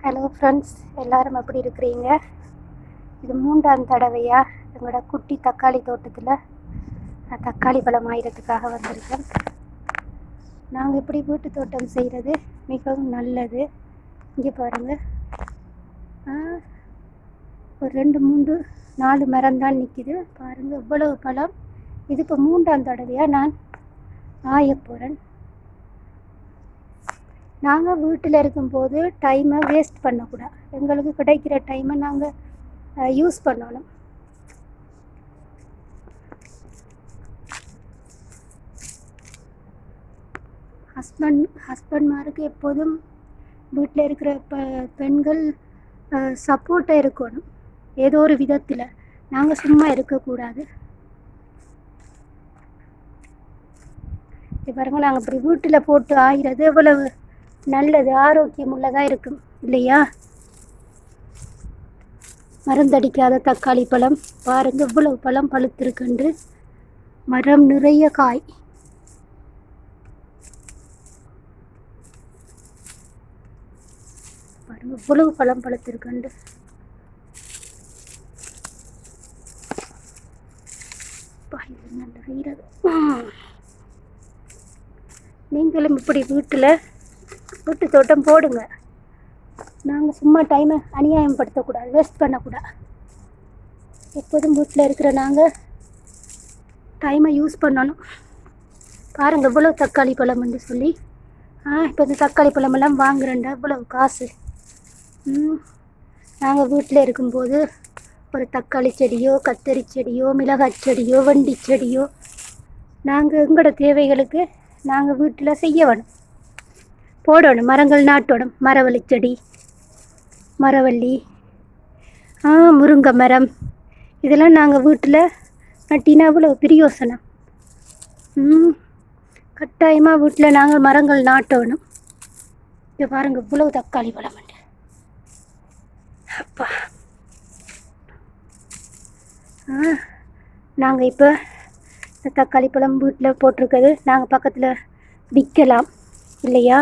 Hello friends, எல்லோரும் எப்படி இருக்கிறீங்க? இது 3ஆம் தடவையாக எங்களோட குட்டி தக்காளி தோட்டத்தில் தக்காளி பழம் ஆயிரத்துக்காக வந்திருக்கேன். நாங்கள் இப்படி வீட்டு தோட்டம் செய்கிறது மிகவும் நல்லது. இங்கே பாருங்கள், ஒரு 2 3 4 மரம் தான் நிற்கிது. பாருங்கள் இவ்வளவு பழம். இது இப்போ 3ஆம் தடவையாக நான் ஆய போகிறேன். நாங்கள் வீட்டில் இருக்கும்போது டைமை வேஸ்ட் பண்ணக்கூடாது. எங்களுக்கு கிடைக்கிற டைமை நாங்கள் யூஸ் பண்ணணும். ஹஸ்பண்ட்மாருக்கு எப்போதும் வீட்டில் இருக்கிற பெண்கள் சப்போர்ட்டாக இருக்கணும் ஏதோ ஒரு விதத்தில். நாங்கள் சும்மா இருக்கக்கூடாது. பாருங்கள், நாங்கள் இப்படி வீட்டில் போட்டு ஆகிறது எவ்வளவு நல்லது, ஆரோக்கியம் உள்ளதாக இருக்கும் இல்லையா? மருந்தடிக்காத தக்காளி பழம் பாருங்கள், இவ்வளவு பழம் பழுத்திருக்குன்று. மரம் நிறைய காய். பாருங்கள் இவ்வளவு பழம் பழுத்திருக்குண்டு. நீங்களும் இப்படி வீட்டு தோட்டம் போடுங்க. நாங்கள் சும்மா டைமை அநியாயப்படுத்தக்கூடாது, வேஸ்ட் பண்ணக்கூடாது. எப்போதும் வீட்டில் இருக்கிற நாங்கள் டைமை யூஸ் பண்ணணும். பாருங்கள் இவ்வளோ தக்காளி பழம்னு சொல்லி. இப்போ இந்த தக்காளி பழமெல்லாம் வாங்குறேன்டா இவ்வளவு காசு. நாங்கள் வீட்டில் இருக்கும்போது ஒரு தக்காளி செடியோ, கத்தரி செடியோ, மிளகாய் செடியோ, வண்டி செடியோ நாங்கள் எங்களோட தேவைகளுக்கு நாங்கள் வீட்டில் செய்ய வேணும், போடணும். மரங்கள் நாட்டணும். மரவள்ளி செடி, மரவள்ளி, முருங்கை மரம், இதெல்லாம் நாங்கள் வீட்டில் நட்டினா அவ்வளோ பிரயோசனம். கட்டாயமாக வீட்டில் நாங்கள் மரங்கள் நாட்டணும். இங்கே பாருங்கள் இவ்வளவு தக்காளி பழம். அப்பா, நாங்கள் இப்போ இந்த தக்காளி பழம் வீட்டில் போட்டிருக்கிறது நாங்கள் பக்கத்தில் விற்கலாம் இல்லையா?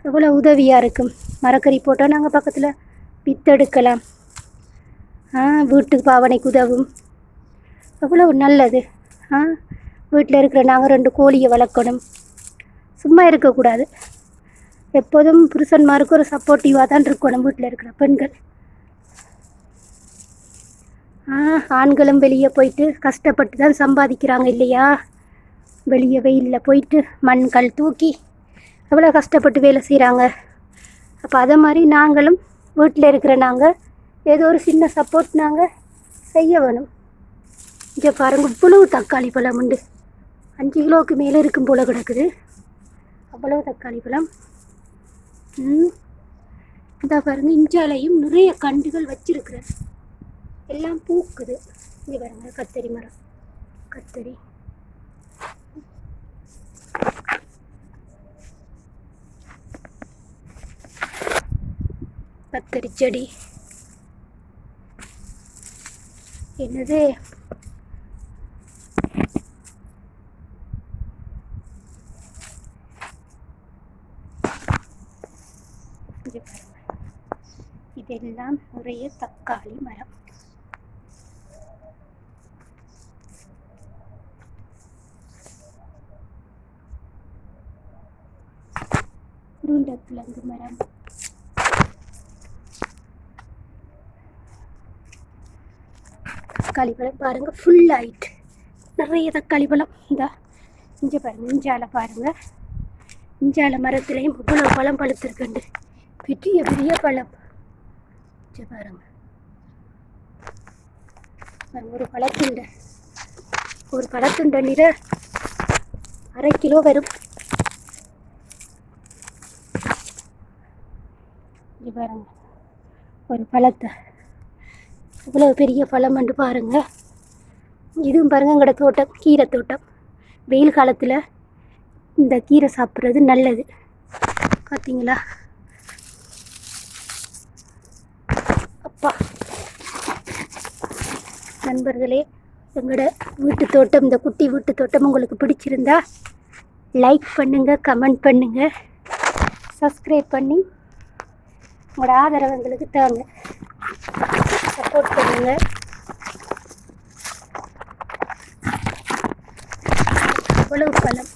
எவ்வளோ உதவியாக இருக்கும். மரக்கறி போட்டால் நாங்கள் பக்கத்தில் விற்றெடுக்கலாம். வீட்டுக்கு பாவனைக்கு உதவும். எவ்வளோ நல்லது. வீட்டில் இருக்கிற நாங்கள் 2 கோழியை வளர்க்கணும். சும்மா இருக்கக்கூடாது. எப்போதும் புருஷன்மாருக்கு ஒரு சப்போர்ட்டிவாக தான் இருக்கணும் வீட்டில் இருக்கிற பெண்கள். ஆண்களும் வெளியே போயிட்டு கஷ்டப்பட்டு தான் சம்பாதிக்கிறாங்க இல்லையா? வெளியே வெயிலில் போயிட்டு மண்கள் தூக்கி எவ்வளோ கஷ்டப்பட்டு வேலை செய்கிறாங்க. அப்போ அதை மாதிரி நாங்களும் வீட்டில் இருக்கிற நாங்கள் ஏதோ ஒரு சின்ன சப்போர்ட் நாங்கள் செய்ய வேணும். இங்கே பாருங்கள் இவ்வளவு தக்காளி பழம் உண்டு. 5 கிலோவுக்கு மேலே இருக்கும் போல் கிடக்குது அவ்வளோ தக்காளி பழம். இந்த பாருங்கள், இஞ்சாலையும் நிறைய கண்டுகள் வச்சிருக்கிறேன். எல்லாம் பூக்குது. இங்கே பாருங்கள் கத்தரி மரம், கத்தரி. கத்தரி செடி என்னது, இதெல்லாம் நிறைய தக்காளி மரம். உருண்டைக்கிழங்கு மரம், தக்காளி பழம் பாருங்கள் ஃபுல் ஆயிட்டு. நிறைய தக்காளி பழம். இங்கே பாருங்கள், இஞ்சால பாருங்கள், இஞ்சால மரத்துலேயும் இவ்வளோ பழம் பழுத்திருக்குண்டு. பெரிய பெரிய பழம். இங்கே பாருங்கள், ஒரு பழத்துண்ட நிற 1/2 கிலோ வரும். இங்கே பாருங்கள் ஒரு பழத்தை இவ்வளோ பெரிய பழம் வந்து பாருங்கள். இதுவும் பாருங்கள் எங்களோட தோட்டம், கீரை தோட்டம். வெயில் காலத்தில் இந்த கீரை சாப்பிட்றது நல்லது. பார்த்தீங்களா? அப்பா நண்பர்களே, எங்களோட வீட்டு தோட்டம், இந்த குட்டி வீட்டு தோட்டம் உங்களுக்கு பிடிச்சிருந்தா லைக் பண்ணுங்கள், கமெண்ட் பண்ணுங்கள், சப்ஸ்கிரைப் பண்ணி உங்களோட ஆதரவு எங்களுக்கு தாங்க, சப்போர்ட் பண்ணுங்க. இவ்வளவு பழம்